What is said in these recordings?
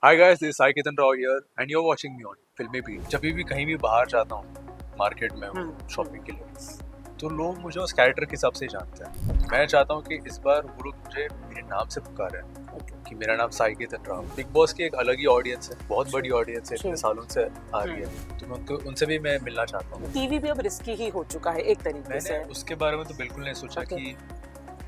Hi guys, this is Sai Ketan Rao here and you're watching me on Filmy Beat। जब भी कहीं भी बाहर जाता हूँ मार्केट में शॉपिंग के लिए तो लोग मुझे उस कैरेक्टर के हिसाब से ही जानते हैं। मैं चाहता हूँ कि इस बार वो लोग मुझे मेरे नाम से पुकारें कि मेरा नाम साई केतन राव। बिग बॉस की एक अलग ही ऑडियंस है, बहुत बड़ी ऑडियंस है, इतने सालों से आ रही है, तो मैं उनसे भी मैं मिलना चाहता हूँ। टीवी भी अब रिस्की ही हो चुका है एक तरीके से। मैंने उसके बारे में तो बिल्कुल नहीं सोचा कि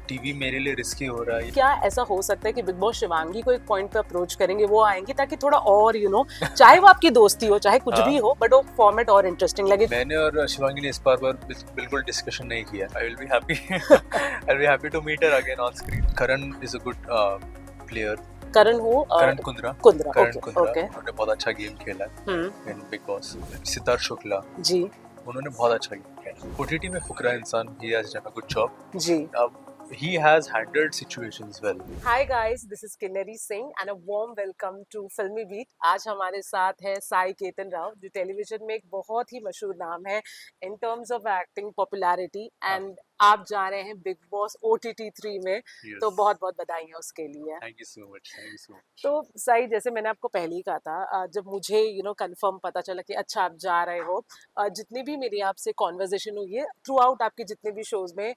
टीवी मेरे लिए रिस्की हो रहा है। क्या ऐसा हो सकता है कि बिग बॉस शिवांगी को एक पॉइंट पे अप्रोच करेंगे, वो आएंगे ताकि थोड़ा और चाहे वो आपकी दोस्ती हो चाहे कुछ भी हो, बट वो फॉर्मेट और इंटरेस्टिंग लगे। मैंने और शिवांगी ने इस बार बिल्कुल डिस्कशन नहीं किया। I will be happy I will be happy to meet her again on screen. Karan is a good player. Karan Kundra उन्होंने बहुत अच्छा गेम खेला इन बिग बॉस। सिद्धार्थ शुक्ला जी, उन्होंने बहुत अच्छा गेम खेला। ओटीटी में Fukra Insaan, he has done a good job जी। अब he has handled situations well. Hi guys, this is Kinnari Singh and a warm welcome to Filmy Beat। आज हमारे साथ है साई केतन राव, जो टेलीविजन में एक बहुत ही मशहूर नाम है in terms of acting popularity, and आप जा रहे हैं बिग बॉस OTT 3 में। तो बहुत बहुत बधाई है उसके लिए। Thank you so much, thank you so much. तो साई, जैसे मैंने आपको पहले ही कहा था, जब मुझे कंफर्म पता चला कि अच्छा आप जा रहे हो, जितनी भी मेरी आपसे कॉन्वर्जेशन हुई है थ्रू आउट आपके जितने भी शोज में,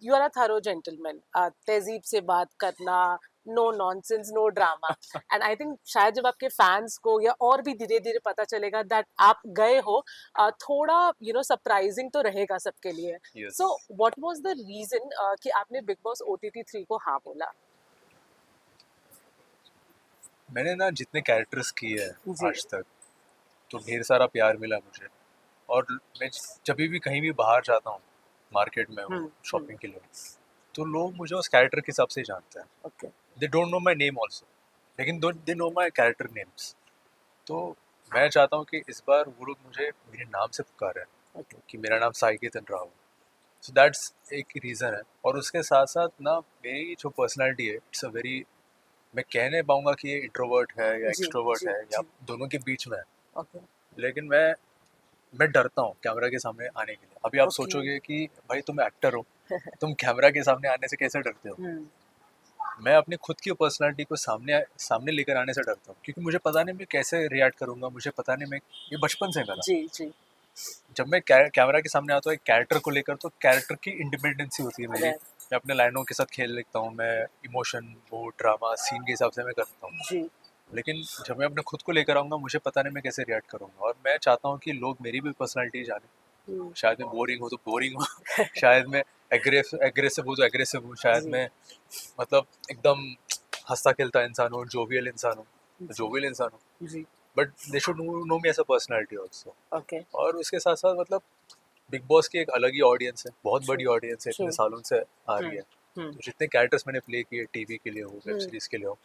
you are a thorough gentleman. तहजीब से बात करना, no nonsense, no drama. And I think शायद जब आपके फैंस को या और भी धीरे धीरे पता चलेगा दैट आप गए हो, थोड़ा सरप्राइजिंग तो रहेगा सबके लिए। So what was the reason कि आपने बिग बॉस OTT 3 को हाँ बोला? मैंने ना जितने कैरेक्टर्स किए हैं आज तक, तो ढेर सारा प्यार मिला मुझे। और मैं जब भी कहीं भी बाहर जाता हूँ मार्केट में शॉपिंग के लिए, तो लोग मुझे उस कैरेक्टर के हिसाब से ही जानते हैं। They don't know my name also, लेकिन they know my character names. तो मैं चाहता हूँ कि इस बार वो लोग मुझे मेरे नाम से पुकारें कि मेरा नाम साई केतन राव। सो दैट्स एक रीज़न है। और उसके साथ साथ ना मेरी जो पर्सनैलिटी है, इट्स अ वेरी, मैं कह नहीं पाऊंगा कि ये इंट्रोवर्ट है या एक्सट्रोवर्ट है या दोनों के बीच में है। लेकिन मैं डरता हूँ कैमरा के सामने आने के लिए। अभी आप सोचोगे कि भाई तुम एक्टर हो, तुम कैमरा के सामने आने से कैसे डरते हो? मैं अपनी खुद की पर्सनालिटी को सामने लेकर आने से डरता हूँ, क्योंकि मुझे पता नहीं मैं कैसे रिएक्ट करूंगा। मुझे पता नहीं, मैं ये बचपन से मेरा। जी। जब मैं कैमरा के सामने आता हूँ एक कैरेक्टर को लेकर, तो कैरेक्टर की इंडिपेंडेंसी होती है मेरी। मैं अपने लाइनों के साथ खेल लेता हूँ, मैं इमोशन, मूड, ड्रामा, सीन के हिसाब से मैं करता हूँ। लेकिन जब मैं अपने खुद को लेकर आऊँगा, मुझे पता नहीं मैं कैसे रिएक्ट करूँगा। और मैं चाहता हूँ कि लोग मेरी भी पर्सनालिटी जाने। शायद मैं बोरिंग हूँ तो बोरिंग हूँ शायद मैं एग्रेसिव हूँ तो एग्रेसिव हूँ, शायद मैं मतलब एकदम हंसता खेलता इंसान हूँ, जोवियल इंसान हूँ, जोवियल इंसान हूँ। But they should know me as a personality also. और उसके साथ साथ मतलब बिग बॉस की एक अलग ही ऑडियंस है, बहुत बड़ी ऑडियंस है, इतने सालों से आ रही है। तो जितने कैरेक्टर्स मैंने प्ले किए, टीवी के लिए हो, वेब सीरीज के लिए हो,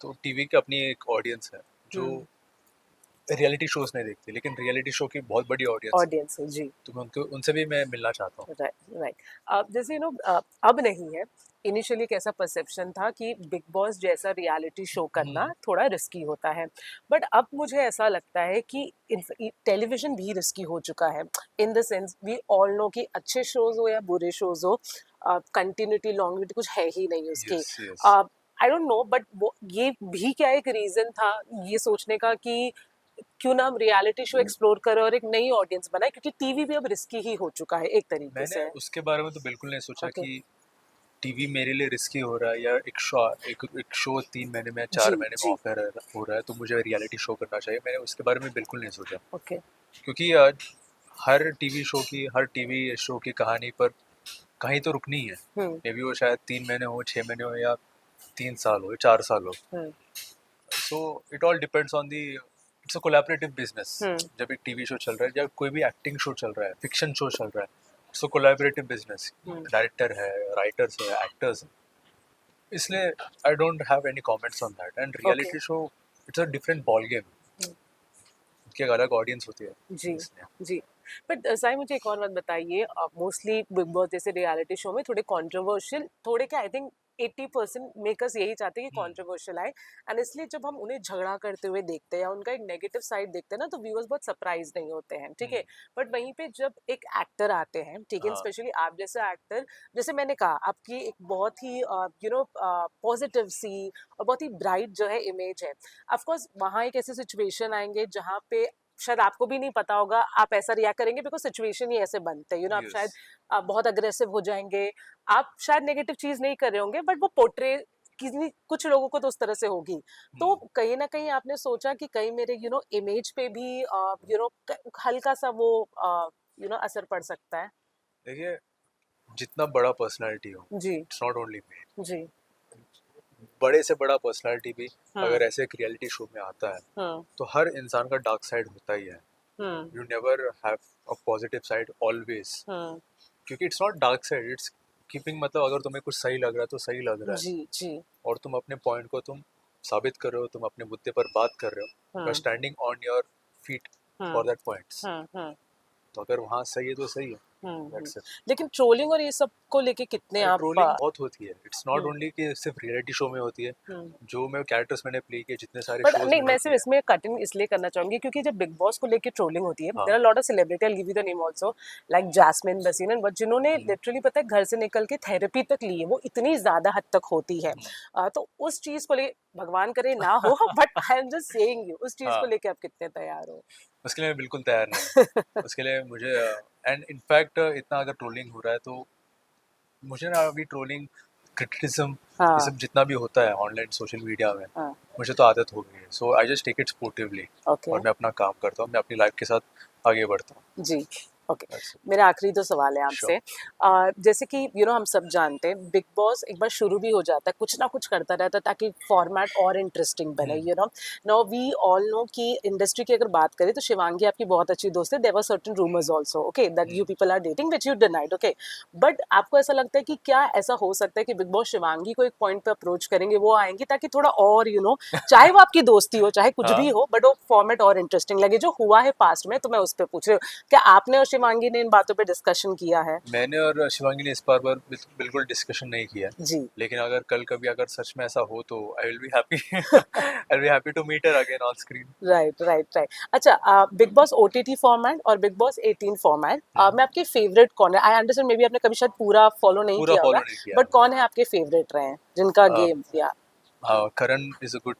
तो टीवी की अपनी एक ऑडियंस है जो रियलिटी शोज नहीं देखती, लेकिन रियलिटी शो की बहुत बड़ी ऑडियंस है जी। तो मैं उनसे भी मैं मिलना चाहता हूँ। राइट। जैसे अब नहीं है, इनिशियली कैसा परसेप्शन था कि बिग बॉस जैसा रियलिटी शो करना थोड़ा रिस्की होता है, बट अब मुझे ऐसा लगता है कि टेलीविजन भी रिस्की हो चुका है। In the sense we all know कि अच्छे शोज हो या बुरे शोज हो, कंटिन्यूटी लॉन्गिविटी कुछ है ही नहीं उसकी। आई डोंट नो, बट ये भी क्या एक रीजन था ये सोचने का कि क्यों ना हम रियलिटी शो एक्सप्लोर करें और एक नई ऑडियंस बनाए, क्योंकि टीवी भी अब रिस्की ही हो चुका है एक तरीके से। मैंने उसके बारे में तो बिल्कुल नहीं सोचा कि टीवी मेरे लिए रिस्की हो रहा है, या एक शो 3 महीने में 4 महीने में ऑफर हो रहा है तो मुझे रियलिटी शो करना चाहिए। मैंने उसके बारे में बिल्कुल नहीं सोचा। क्योंकि हर टीवी शो की कहानी पर कहीं तो रुकनी है। मे बी वो शायद 3 महीने हो, 6 महीने हो, या 3 साल हो, 4 साल हो। So it all depends on the, it's a collaborative business. जब एक टीवी शो चल रहा है या कोई भी एक्टिंग शो चल रहा है, फिक्शन शो चल रहा है, it's a collaborative business. Director है, राइटर्स है, एक्टर्स है, इसलिए I don't have any comments on that. And reality show it's a different ball game, उसकी एक अलग ऑडियंस होती है जी जी। बट साई, मुझे एक और बात बताइए, मोस्टली बिग बॉस जैसे रियलिटी शो में थोड़े कंट्रोवर्शियल, थोड़े क्या आई थिंक 80% मेकर्स यही चाहते हैं कि हम्म, कंट्रोवर्शियल आए, एंड इसलिए जब हम उन्हें झगड़ा करते हुए देखते हैं या उनका एक नेगेटिव साइड देखते हैं ना, तो व्यूअर्स बहुत सरप्राइज नहीं होते हैं, ठीक है। हम्म, बट वहीं पे जब एक एक्टर आते हैं, ठीक है, हाँ, स्पेशली आप जैसे एक्टर, जैसे मैंने कहा आपकी एक बहुत ही पॉजिटिव सी और बहुत ही ब्राइट जो है इमेज है, ऑफ कोर्स वहाँ एक ऐसे सिचुएशन आएंगे जहाँ पे शायद आपको भी नहीं पता होगा आप ऐसा रिएक्ट करेंगे, बिकॉज सिचुएशन ही ऐसे बनते हैं, आप यस, शायद बहुत अग्रेसिव हो जाएंगे, आप शायद नेगेटिव चीज नहीं कर रहे होंगे, बट वो पोर्ट्रे किसी कुछ लोगों को तो उस तरह से होगी। तो कहीं ना कहीं आपने सोचा कि कहीं मेरे इमेज पे भी हल्का सा वो असर पड़ सकता है। देखिए जितना बड़ा पर्सनालिटी हो, जी। इट्स नॉट ओनली मी, जी। बड़े से बड़ा पर्सनालिटी भी हम्म। अगर ऐसे एक रियलिटी शो में आता है हम्म। तो हर इंसान का डार्क साइड होता ही है। Hmm. You never have a positive side always, hmm. क्योंकि it's not dark side, it's keeping, मतलब अगर तुम्हें कुछ सही लग रहा है तो सही लग रहा है, जी। जी। और तुम अपने पॉइंट को तुम साबित कर रहे हो, तुम अपने मुद्दे पर बात कर रहे हो, you are hmm. Standing on your feet hmm. For that points. Hmm. तो अगर वहाँ सही है तो सही है, हम्म। That's it. लेकिन ट्रोलिंग और ये सब को लेके कितने आप ट्रोलिंग बहुत होती है, इट्स नॉट हम्म। ओनली कि सिर्फ रियलिटी शो में होती है, हम्म। जो मैं कैरेक्टर्स मैंने प्ले किए, जितने सारे बट शोज नहीं, मैंने मैं किए सिर्फ हैं। इसमें कटिंग इसलिए करना चाहूंगी क्योंकि जब बिग बॉस को लेके ट्रोलिंग होती है, हाँ, there are lot of celebrity, I will give you the name also, like Jasmin Bhasin and, but जिन्होंने हम्म, लिटरली पता है घर से निकल के थेरेपी तक ली है, वो इतनी ज्यादा हद तक होती है। हम्म, तो उस चीज को लेके भगवान करे ना हो, but I am just saying you, उस चीज को हाँ, लेके आप कितने तैयार हो? उसके लिए मैं बिल्कुल तैयार नहीं हूँ। उसके लिए मुझे, एंड इनफैक्ट इतना अगर ट्रोलिंग हो रहा है तो मुझे ना अभी ट्रोलिंग, क्रिटिसिज्म, ये हाँ। सब जितना भी होता है ऑनलाइन सोशल मीडिया में, हाँ। मुझे तो आदत हो गई है, so I just take it sportively, okay. और मैं अपना काम करता हूँ, मैं अपनी लाइफ के साथ आगे बढ़ता हूँ। जी। ओके। That's it. मेरा आखिरी दो सवाल है Sure. आपसे। जैसे कि हम सब जानते हैं बिग बॉस एक बार शुरू भी हो जाता है, कुछ ना कुछ करता रहता है ताकि फॉर्मेट और इंटरेस्टिंग बने, हम्म, नाउ वी ऑल नो कि इंडस्ट्री की अगर बात करें तो शिवांगी आपकी बहुत अच्छी दोस्त है, there were certain rumours also, okay, that you hmm, people are dating, which you denied, okay, but आपको ऐसा लगता है कि क्या ऐसा हो सकता है कि बिग बॉस शिवांगी को एक पॉइंट पे अप्रोच करेंगे, वो आएंगी ताकि थोड़ा और चाहे वो आपकी दोस्ती हो चाहे कुछ भी हाँ, हो, बट वो फॉर्मेट और इंटरेस्टिंग लगे, जो हुआ है पास्ट में, तो मैं उस पर पूछ रही हूँ, क्या आपने और शिवांगी ने इन बातों पे डिस्कशन किया है? मैंने और शिवांगी ने इस बार पर बिल्कुल डिस्कशन नहीं किया है। जी। लेकिन अगर कल कभी अगर सच में ऐसा हो तो I will be happy, I will be happy to meet her again on screen. Right, right, right. अच्छा, बिग बॉस ओटीटी फॉर्मेट और बिग बॉस 18 फॉर्मेट में आपके फेवरेट कौन है? आई अंडरस्टैंड मे बी आपने कभी शायद पूरा फॉलो नहीं पूरा किया फॉलो होगा, नहीं किया बट है कौन है आपके फेवरेट रहे हैं जिनका मैंने। गेम या Karan is a good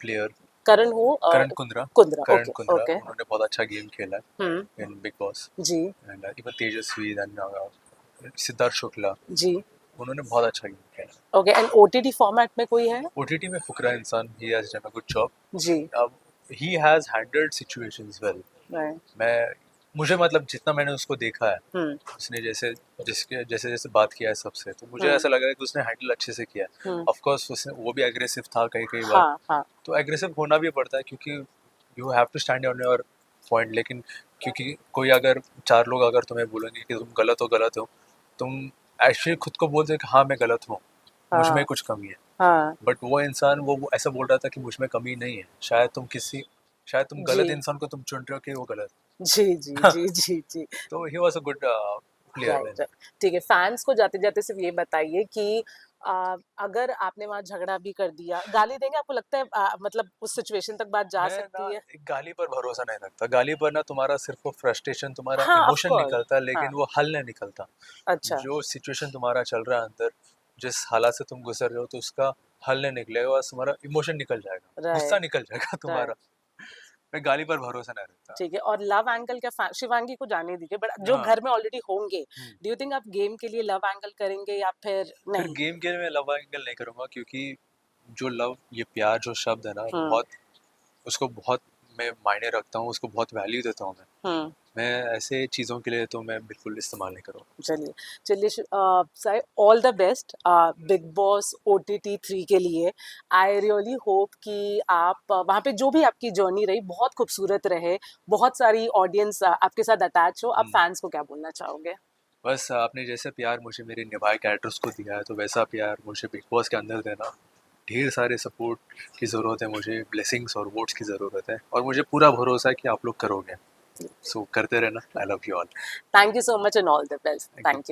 player, Karan हो करण कुंद्रा, कुंद्रा? Karan okay, Kundra, okay. उन्होंने बहुत अच्छा गेम खेला हम्म। है इन बिग बॉस, जी। And even Tejasswi, then Siddharth Shukla, ji. उन्होंने बहुत अच्छा गेम खेला। ओके, एंड ओटीटी फॉर्मेट में कोई है? ओटीटी में Fukra Insaan, he has done a good job. जी। अब he has handled situations well. Right. मैं मुझे मतलब जितना मैंने उसको देखा है, हम्म। उसने जैसे जैसे बात किया है सबसे, तो मुझे हम्म। ऐसा लगा है कि उसने हैंडल अच्छे से किया है। हम्म। ऑफ कोर्स उसने वो भी एग्रेसिव था कई कई बार, हाँ, हाँ। तो एग्रेसिव होना भी पड़ता है क्योंकि you have to stand on your point. लेकिन क्योंकि कोई अगर चार लोग अगर तुम्हें बोलेंगे कि तुम गलत हो, तुम एक्चुअली खुद को बोलते हो कि हाँ मैं गलत हूँ, मुझ में हाँ। कुछ कमी है, हाँ। बट वो इंसान वो ऐसा बोल रहा था कि मुझ में कमी नहीं है, शायद तुम जी। गलत इंसान को तुम चुन रहे हो कि वो गलत जी। जी। जी। जी। जी। तो he was a good player right, then. Right. ठीक है, फैंस को जाते जाते सिर्फ ये बताइए कि अगर आपने वहां झगड़ा भी कर दिया, गाली देंगे, आपको लगता है मतलब उस सिचुएशन तक बात जा मैं ना सकती है? एक गाली पर भरोसा नहीं रखता, गाली पर ना तुम्हारा सिर्फ वो फ्रस्ट्रेशन, तुम्हारा हाँ, ऑफ इमोशन कोर्स। निकलता है, हाँ। लेकिन वो हल नहीं निकलता। अच्छा। जो सिचुएशन तुम्हारा चल रहा है अंदर, जिस हालात से तुम गुजर रहे हो, तो उसका हल नहीं निकलेगा, बस तुम्हारा इमोशन निकल जाएगा, गुस्सा राइट। निकल जाएगा तुम्हारा। राइट। मैं गाली पर भरोसा नहीं रखता। ठीक है, और लव एंगल क्या शिवांगी को जाने दीजिए, बट जो हाँ, घर में ऑलरेडी होंगे, हम्म। डू यू थिंक आप गेम के लिए लव एंगल करेंगे या फिर फिर नहीं? गेम के लिए मैं लव एंगल नहीं करूंगा, क्योंकि जो लव, ये प्यार जो शब्द है ना, हम्म। बहुत, उसको बहुत मैं मायने रखता हूँ, उसको बहुत वैल्यू देता हूँ हम्म। मैं ऐसे चीज़ों के लिए तो मैं बिल्कुल इस्तेमाल नहीं करूँगा। चलिए, चलिए, Sai all the best big Boss OTT 3 के लिए। आई रियली होप कि आप वहाँ पे जो भी आपकी जर्नी रही बहुत खूबसूरत रहे, बहुत सारी ऑडियंस आपके साथ अटैच हो। आप हम्म। फैंस को क्या बोलना चाहोगे? बस आपने जैसे प्यार मुझे मेरे निभाए कैरेक्टर्स को दिया है, तो वैसा प्यार मुझे बिग बॉस के अंदर देना। ढेर सारे सपोर्ट की ज़रूरत है मुझे, ब्लेसिंग्स और वोट्स की ज़रूरत है, और मुझे पूरा भरोसा है कि आप लोग करोगे। सो करते रहना। I love you all. Thank you so much and all the best. Thank you. Thank you.